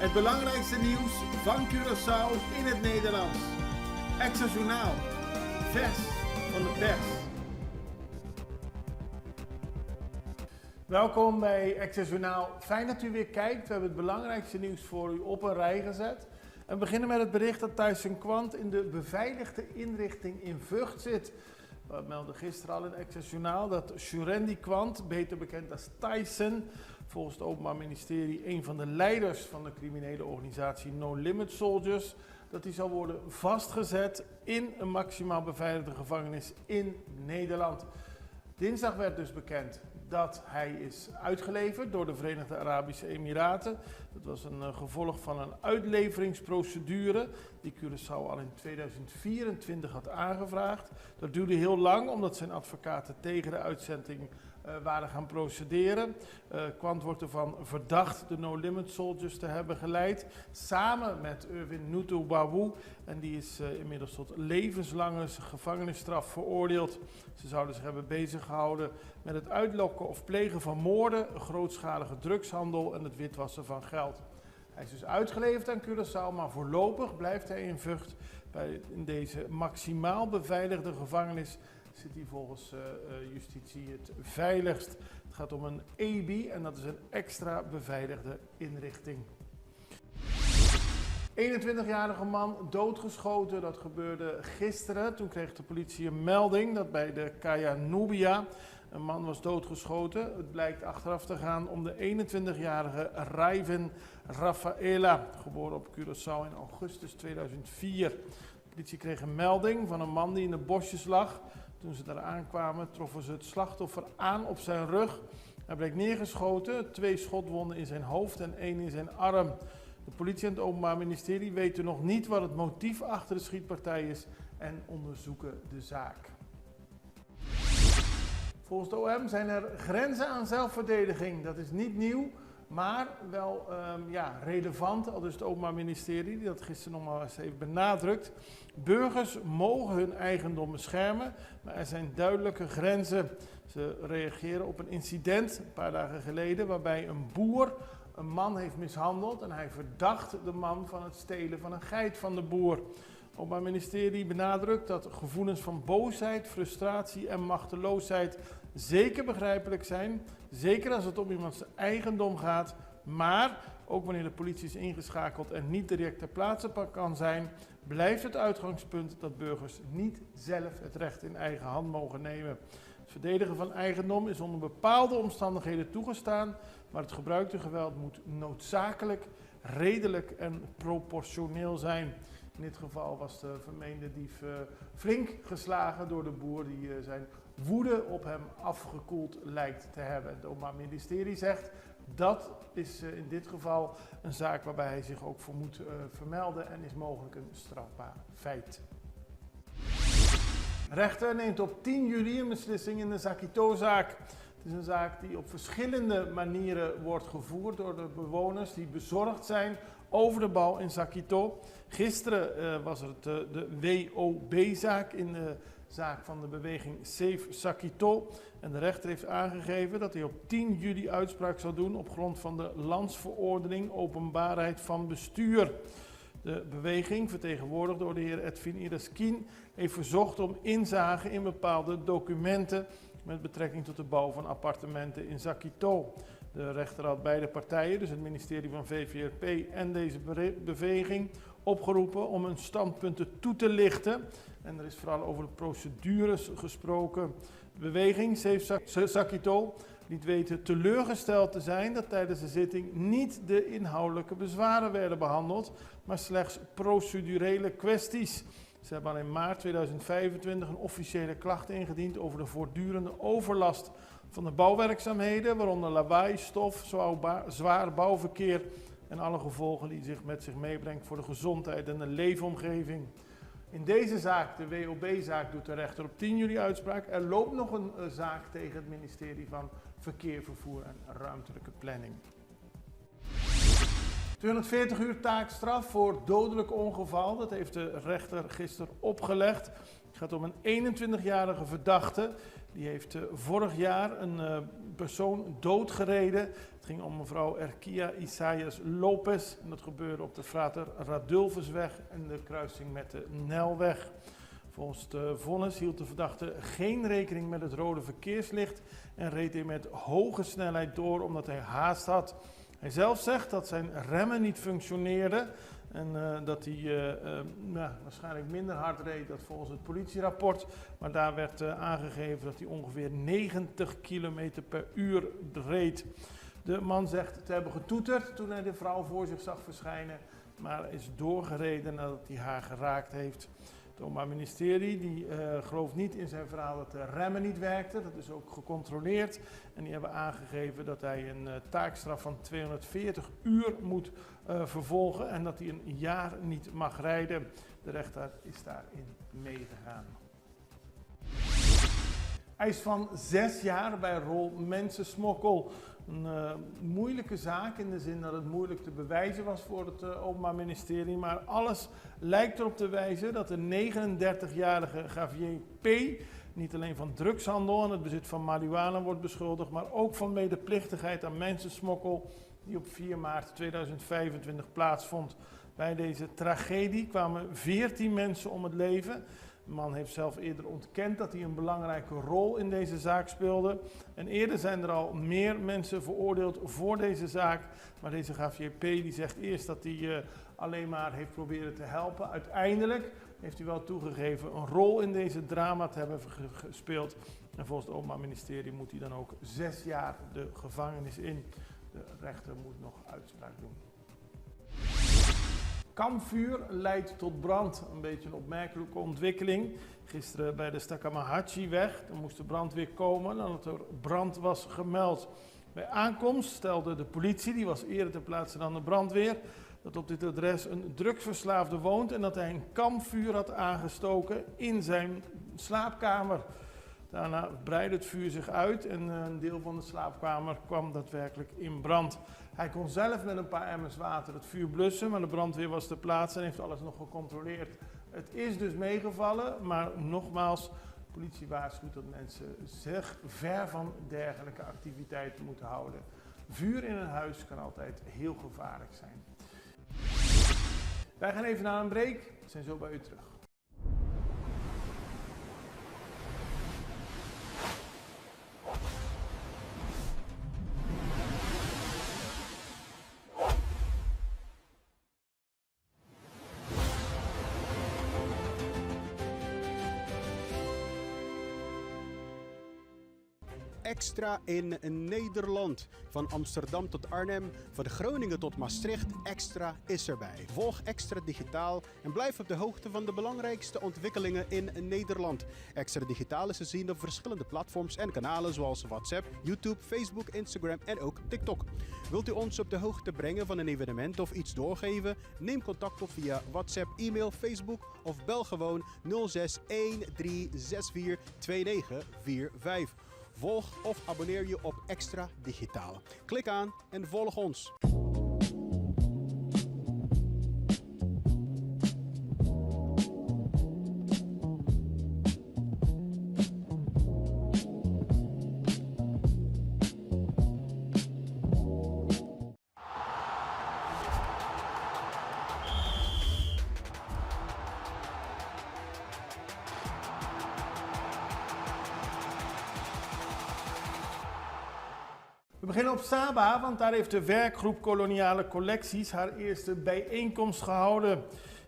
Het belangrijkste nieuws van Curaçao in het Nederlands. Extra Journaal, vers van de pers. Welkom bij Extra Journaal. Fijn dat u weer kijkt. We hebben het belangrijkste nieuws voor u op een rij gezet. En we beginnen met het bericht dat Tyson Kwant in de beveiligde inrichting in Vught zit. We meldden gisteren al in Extra Journaal dat Surendi Kwant, beter bekend als Tyson, volgens het Openbaar Ministerie een van de leiders van de criminele organisatie No Limit Soldiers, dat hij zal worden vastgezet in een maximaal beveiligde gevangenis in Nederland. Dinsdag werd dus bekend dat hij is uitgeleverd door de Verenigde Arabische Emiraten. Dat was een gevolg van een uitleveringsprocedure die Curaçao al in 2024 had aangevraagd. Dat duurde heel lang omdat zijn advocaten tegen de uitzending waren gaan procederen. Kwant wordt ervan verdacht de No Limit Soldiers te hebben geleid, samen met Irwin Nutubawu. En die is inmiddels tot levenslange gevangenisstraf veroordeeld. Ze zouden zich hebben bezig gehouden met het uitlokken of plegen van moorden, grootschalige drugshandel en het witwassen van geld. Hij is dus uitgeleverd aan Curaçao, maar voorlopig blijft hij in Vught. In deze maximaal beveiligde gevangenis zit hij volgens justitie het veiligst. Het gaat om een EBI en dat is een extra beveiligde inrichting. 21-jarige man doodgeschoten, dat gebeurde gisteren. Toen kreeg de politie een melding dat bij de Kaya Nubia een man was doodgeschoten. Het blijkt achteraf te gaan om de 21-jarige Raiven Rafaela, geboren op Curaçao in augustus 2004. De politie kreeg een melding van een man die in de bosjes lag. Toen ze daar aankwamen troffen ze het slachtoffer aan op zijn rug. Hij bleek neergeschoten, 2 schotwonden in zijn hoofd en 1 in zijn arm. De politie en het Openbaar Ministerie weten nog niet wat het motief achter de schietpartij is en onderzoeken de zaak. Volgens het OM zijn er grenzen aan zelfverdediging. Dat is niet nieuw, maar wel relevant. Al dus het Openbaar Ministerie, die dat gisteren nog maar eens heeft benadrukt. Burgers mogen hun eigendom beschermen, maar er zijn duidelijke grenzen. Ze reageren op een incident een paar dagen geleden waarbij een boer een man heeft mishandeld en hij verdacht de man van het stelen van een geit van de boer. Het Openbaar Ministerie benadrukt dat gevoelens van boosheid, frustratie en machteloosheid zeker begrijpelijk zijn. Zeker als het om iemands eigendom gaat, maar ook wanneer de politie is ingeschakeld en niet direct ter plaatse kan zijn, blijft het uitgangspunt dat burgers niet zelf het recht in eigen hand mogen nemen. Het verdedigen van eigendom is onder bepaalde omstandigheden toegestaan, maar het gebruikte geweld moet noodzakelijk, redelijk en proportioneel zijn. In dit geval was de vermeende dief flink geslagen door de boer die zijn woede op hem afgekoeld lijkt te hebben. Het Openbaar Ministerie zegt dat is in dit geval een zaak waarbij hij zich ook voor moet vermelden en is mogelijk een strafbaar feit. Rechter neemt op 10 juli een beslissing in de Zakito-zaak. Het is een zaak die op verschillende manieren wordt gevoerd door de bewoners die bezorgd zijn over de bouw in Zakito. Gisteren was er de WOB-zaak in de zaak van de beweging Save Zakito. En de rechter heeft aangegeven dat hij op 10 juli uitspraak zal doen op grond van de Landsverordening Openbaarheid van Bestuur. De beweging, vertegenwoordigd door de heer Edwin Iraskin, heeft verzocht om inzage in bepaalde documenten met betrekking tot de bouw van appartementen in Zakito. De rechter had beide partijen, dus het ministerie van VVRP en deze beweging, opgeroepen om hun standpunten toe te lichten. En er is vooral over de procedures gesproken. De beweging Save Zakito liet weten teleurgesteld te zijn dat tijdens de zitting niet de inhoudelijke bezwaren werden behandeld, maar slechts procedurele kwesties. Ze hebben al in maart 2025 een officiële klacht ingediend over de voortdurende overlast van de bouwwerkzaamheden, waaronder lawaai, stof, zwaar bouwverkeer en alle gevolgen die zich met zich meebrengt voor de gezondheid en de leefomgeving. In deze zaak, de WOB-zaak, doet de rechter op 10 juli uitspraak. Er loopt nog een zaak tegen het ministerie van Verkeer, Vervoer en Ruimtelijke Planning. 240 uur taakstraf voor dodelijk ongeval, dat heeft de rechter gisteren opgelegd. Het gaat om een 21-jarige verdachte. Die heeft vorig jaar een persoon doodgereden. Het ging om mevrouw Erquia Isaias Lopez. En dat gebeurde op de Frater Radulfusweg en de kruising met de Nelweg. Volgens het vonnis hield de verdachte geen rekening met het rode verkeerslicht en reed hij met hoge snelheid door omdat hij haast had. Hij zelf zegt dat zijn remmen niet functioneerden en dat hij waarschijnlijk minder hard reed dan volgens het politierapport. Maar daar werd aangegeven dat hij ongeveer 90 km per uur reed. De man zegt te hebben getoeterd toen hij de vrouw voor zich zag verschijnen, maar is doorgereden nadat hij haar geraakt heeft. Het Openbaar Ministerie gelooft niet in zijn verhaal dat de remmen niet werkten. Dat is ook gecontroleerd. En die hebben aangegeven dat hij een taakstraf van 240 uur moet vervolgen. En dat hij een jaar niet mag rijden. De rechter is daarin meegegaan. Eis van 6 jaar bij rol mensensmokkel. Een moeilijke zaak in de zin dat het moeilijk te bewijzen was voor het Openbaar Ministerie. Maar alles lijkt erop te wijzen dat de 39-jarige Javier P. niet alleen van drugshandel en het bezit van marihuana wordt beschuldigd, maar ook van medeplichtigheid aan mensensmokkel die op 4 maart 2025 plaatsvond. Bij deze tragedie kwamen 14 mensen om het leven. De man heeft zelf eerder ontkend dat hij een belangrijke rol in deze zaak speelde. En eerder zijn er al meer mensen veroordeeld voor deze zaak. Maar deze Javier P. die zegt eerst dat hij alleen maar heeft proberen te helpen. Uiteindelijk heeft hij wel toegegeven een rol in deze drama te hebben gespeeld. En volgens het Openbaar Ministerie moet hij dan ook 6 jaar de gevangenis in. De rechter moet nog uitspraak doen. Kampvuur leidt tot brand. Een beetje een opmerkelijke ontwikkeling. Gisteren bij de Stakamahachi-weg, er moest de brandweer komen nadat er brand was gemeld. Bij aankomst stelde de politie, die was eerder ter plaatse dan de brandweer, dat op dit adres een drugsverslaafde woont en dat hij een kampvuur had aangestoken in zijn slaapkamer. Daarna breidde het vuur zich uit en een deel van de slaapkamer kwam daadwerkelijk in brand. Hij kon zelf met een paar emmers water het vuur blussen, maar de brandweer was ter plaatse en heeft alles nog gecontroleerd. Het is dus meegevallen, maar nogmaals, de politie waarschuwt dat mensen zich ver van dergelijke activiteiten moeten houden. Vuur in een huis kan altijd heel gevaarlijk zijn. Wij gaan even naar een break, we zijn zo bij u terug. Extra in Nederland. Van Amsterdam tot Arnhem, van Groningen tot Maastricht, Extra is erbij. Volg Extra Digitaal en blijf op de hoogte van de belangrijkste ontwikkelingen in Nederland. Extra Digitaal is te zien op verschillende platforms en kanalen zoals WhatsApp, YouTube, Facebook, Instagram en ook TikTok. Wilt u ons op de hoogte brengen van een evenement of iets doorgeven? Neem contact op via WhatsApp, e-mail, Facebook of bel gewoon 06 1364 2945. Volg of abonneer je op Extra Digitaal. Klik aan en volg ons. We beginnen op Saba, want daar heeft de werkgroep Koloniale Collecties haar eerste bijeenkomst gehouden.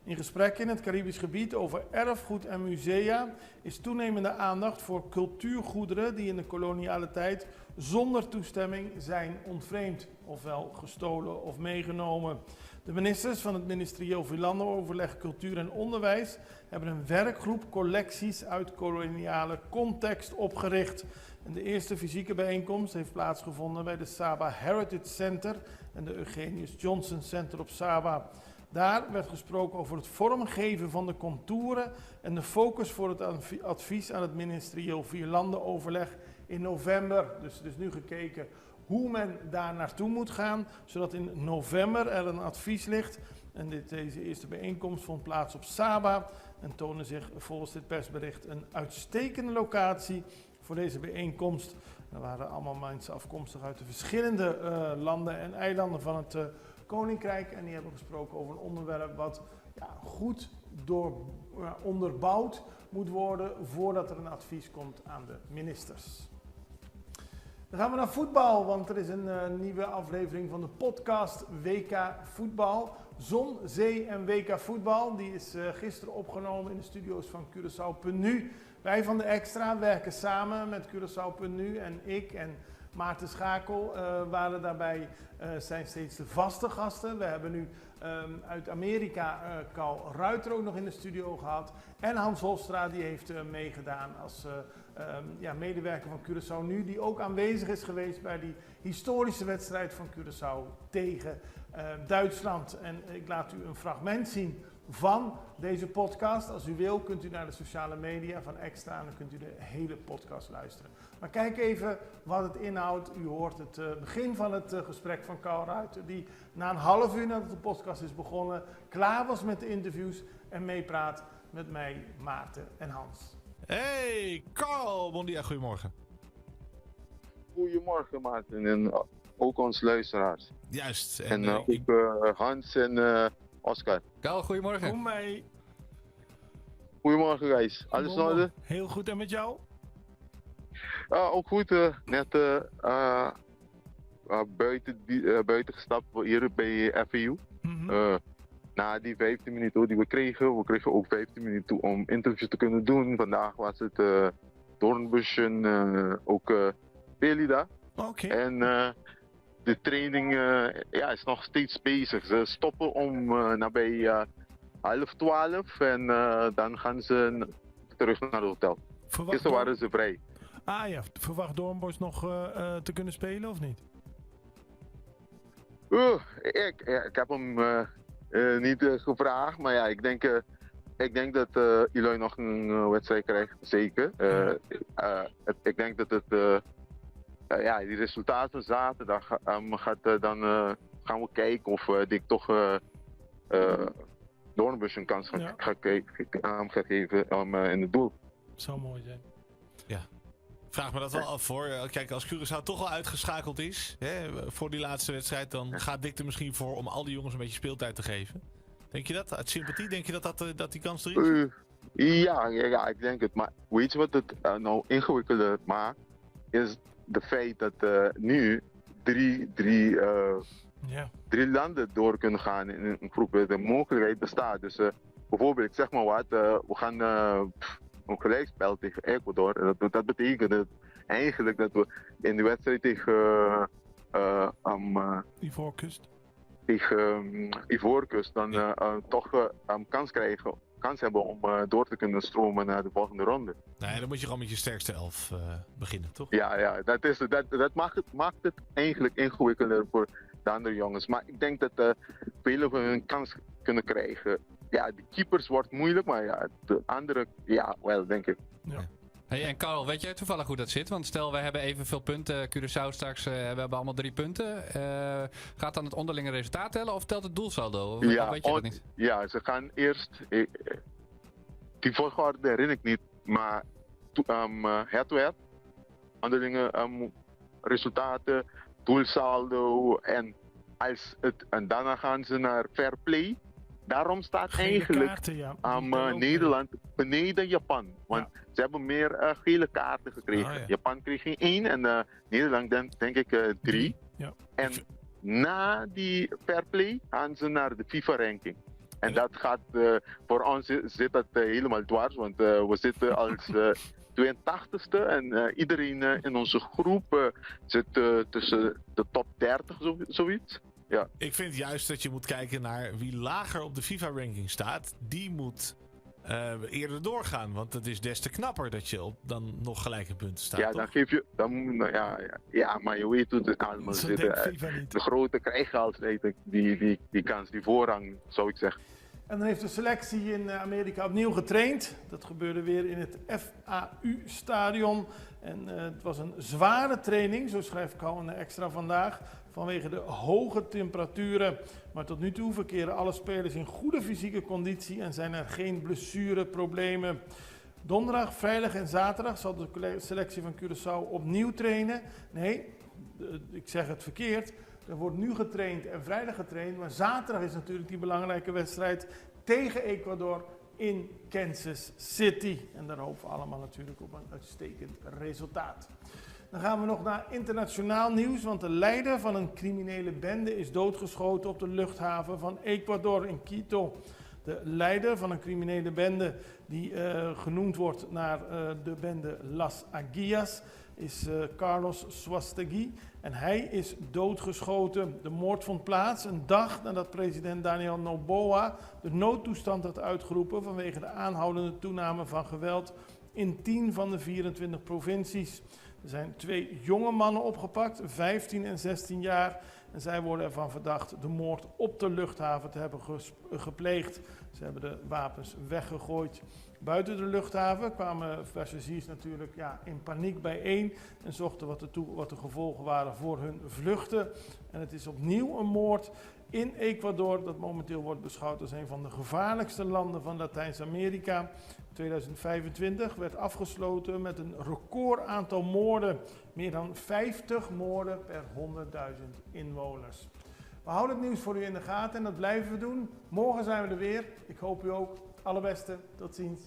In gesprekken in het Caribisch gebied over erfgoed en musea is toenemende aandacht voor cultuurgoederen die in de koloniale tijd zonder toestemming zijn ontvreemd, ofwel gestolen of meegenomen. De ministers van het Ministerieel Vierlandenoverleg Cultuur en Onderwijs hebben een werkgroep collecties uit koloniale context opgericht. En de eerste fysieke bijeenkomst heeft plaatsgevonden bij de Saba Heritage Center en de Eugenius Johnson Center op Saba. Daar werd gesproken over het vormgeven van de contouren en de focus voor het advies aan het Ministerieel Vierlandenoverleg in november. Dus er is nu gekeken hoe men daar naartoe moet gaan, zodat in november er een advies ligt. En deze eerste bijeenkomst vond plaats op Saba en toonde zich volgens dit persbericht een uitstekende locatie voor deze bijeenkomst. Er waren allemaal mensen afkomstig uit de verschillende landen en eilanden van het Koninkrijk. En die hebben gesproken over een onderwerp wat goed onderbouwd moet worden voordat er een advies komt aan de ministers. Dan gaan we naar voetbal, want er is een nieuwe aflevering van de podcast WK Voetbal. Zon, Zee en WK Voetbal. Die is gisteren opgenomen in de studio's van Curaçao.nu. Wij van de Extra werken samen met Curaçao.nu en ik en Maarten Schakel waren daarbij, zijn steeds de vaste gasten. We hebben nu uit Amerika Carl Ruiter ook nog in de studio gehad. En Hans Hofstra die heeft meegedaan als medewerker van Curaçao Nu. Die ook aanwezig is geweest bij die historische wedstrijd van Curaçao tegen Duitsland. En ik laat u een fragment zien van deze podcast. Als u wil kunt u naar de sociale media van Extra en dan kunt u de hele podcast luisteren. Maar kijk even wat het inhoudt. U hoort het begin van het gesprek van Carl Ruiter, die na een half uur nadat de podcast is begonnen, klaar was met de interviews en meepraat met mij, Maarten en Hans. Hey, Carl, bon dia, goedemorgen. Goedemorgen Maarten en ook ons luisteraars. Juist. En ook Hans en Oscar. Carl, goedemorgen. Kom mee. Goedemorgen guys, alles in orde? Heel goed, en met jou? Ook goed, net buiten gestapt hier bij FEU. Na die 15 minuten die we kregen ook 15 minuten toe om interviews te kunnen doen. Vandaag was het Doornbos en ook Belida. Oké. En de training is nog steeds bezig. Ze stoppen om nabij 11:30 en dan gaan ze terug naar het hotel. Gisteren waren ze vrij. Ah ja, verwacht Doornbos nog te kunnen spelen of niet? Ik heb hem niet gevraagd, maar ja, ik denk dat Eloy nog een wedstrijd krijgt, zeker. Ik denk dat het, die resultaten zaterdag gaan we kijken of ik toch Doornbos een kans ga geven in het doel. Zou mooi zijn. Ja. Vraag me dat wel af hoor. Kijk, als Curaçao toch al uitgeschakeld is voor die laatste wedstrijd, dan gaat Dick er misschien voor om al die jongens een beetje speeltijd te geven. Denk je dat? Uit sympathie, denk je dat die kans er is? Ja, ik denk het. Maar weet je wat het nou ingewikkelder maakt? Is de feit dat nu drie landen door kunnen gaan in een groep. De mogelijkheid bestaat. Dus bijvoorbeeld, ik zeg maar wat, we gaan een gelijkspel tegen Ecuador. Dat betekent eigenlijk dat we in de wedstrijd tegen Ivoorkust dan toch kans hebben om door te kunnen stromen naar de volgende ronde. Nee, dan moet je gewoon met je sterkste 11 beginnen, toch? Ja, dat maakt het eigenlijk ingewikkelder voor de andere jongens. Maar ik denk dat velen van hun kans kunnen krijgen. Ja, de keepers wordt moeilijk, maar ja, de andere, wel, denk ik. Ja. Hey, en Carl, weet jij toevallig hoe dat zit? Want stel, wij hebben evenveel punten. Curaçao straks, we hebben allemaal 3 punten. Gaat dan het onderlinge resultaat tellen of telt het doelsaldo? Of weet je dat niet? Ja, ze gaan eerst... die volgorde herinner ik niet, maar head-to-head. Onderlinge resultaten, doelsaldo en daarna gaan ze naar fair play. Daarom staat Gele eigenlijk kaarten, Nederland beneden Japan. Want ze hebben meer gele kaarten gekregen. Japan kreeg geen 1 en Nederland denk ik 3. Ja. En na die fair play gaan ze naar de FIFA-ranking. En dat gaat, voor ons zit dat helemaal dwars, want we zitten als 82ste en iedereen in onze groep zit tussen de top 30, zoiets. Ja. Ik vind juist dat je moet kijken naar wie lager op de FIFA-ranking staat. Die moet eerder doorgaan, want het is des te knapper dat je dan nog gelijke punten staat. Ja, toch? dan geef je... maar je weet hoe het allemaal zit. De grote krijgen altijd die kans, die voorrang, zou ik zeggen. En dan heeft de selectie in Amerika opnieuw getraind. Dat gebeurde weer in het FAU-stadion. En het was een zware training, zo schrijft Kalm Extra vandaag, vanwege de hoge temperaturen. Maar tot nu toe verkeren alle spelers in goede fysieke conditie en zijn er geen blessureproblemen. Donderdag, vrijdag en zaterdag zal de selectie van Curaçao opnieuw trainen. Nee, ik zeg het verkeerd. Er wordt nu getraind en vrijdag getraind, maar zaterdag is natuurlijk die belangrijke wedstrijd tegen Ecuador in Kansas City. En daar hopen we allemaal natuurlijk op een uitstekend resultaat. Dan gaan we nog naar internationaal nieuws, want de leider van een criminele bende is doodgeschoten op de luchthaven van Ecuador in Quito. De leider van een criminele bende die genoemd wordt naar de bende Las Aguilas is Carlos Suastegui en hij is doodgeschoten. De moord vond plaats een dag nadat president Daniel Noboa de noodtoestand had uitgeroepen vanwege de aanhoudende toename van geweld in 10 van de 24 provincies. Er zijn 2 jonge mannen opgepakt, 15 en 16 jaar. En zij worden ervan verdacht de moord op de luchthaven te hebben gepleegd. Ze hebben de wapens weggegooid. Buiten de luchthaven kwamen passagiers natuurlijk in paniek bijeen en zochten wat de gevolgen waren voor hun vluchten. En het is opnieuw een moord in Ecuador, dat momenteel wordt beschouwd als een van de gevaarlijkste landen van Latijns-Amerika. 2025 werd afgesloten met een record aantal moorden. Meer dan 50 moorden per 100.000 inwoners. We houden het nieuws voor u in de gaten en dat blijven we doen. Morgen zijn we er weer. Ik hoop u ook. Allerbeste. Tot ziens.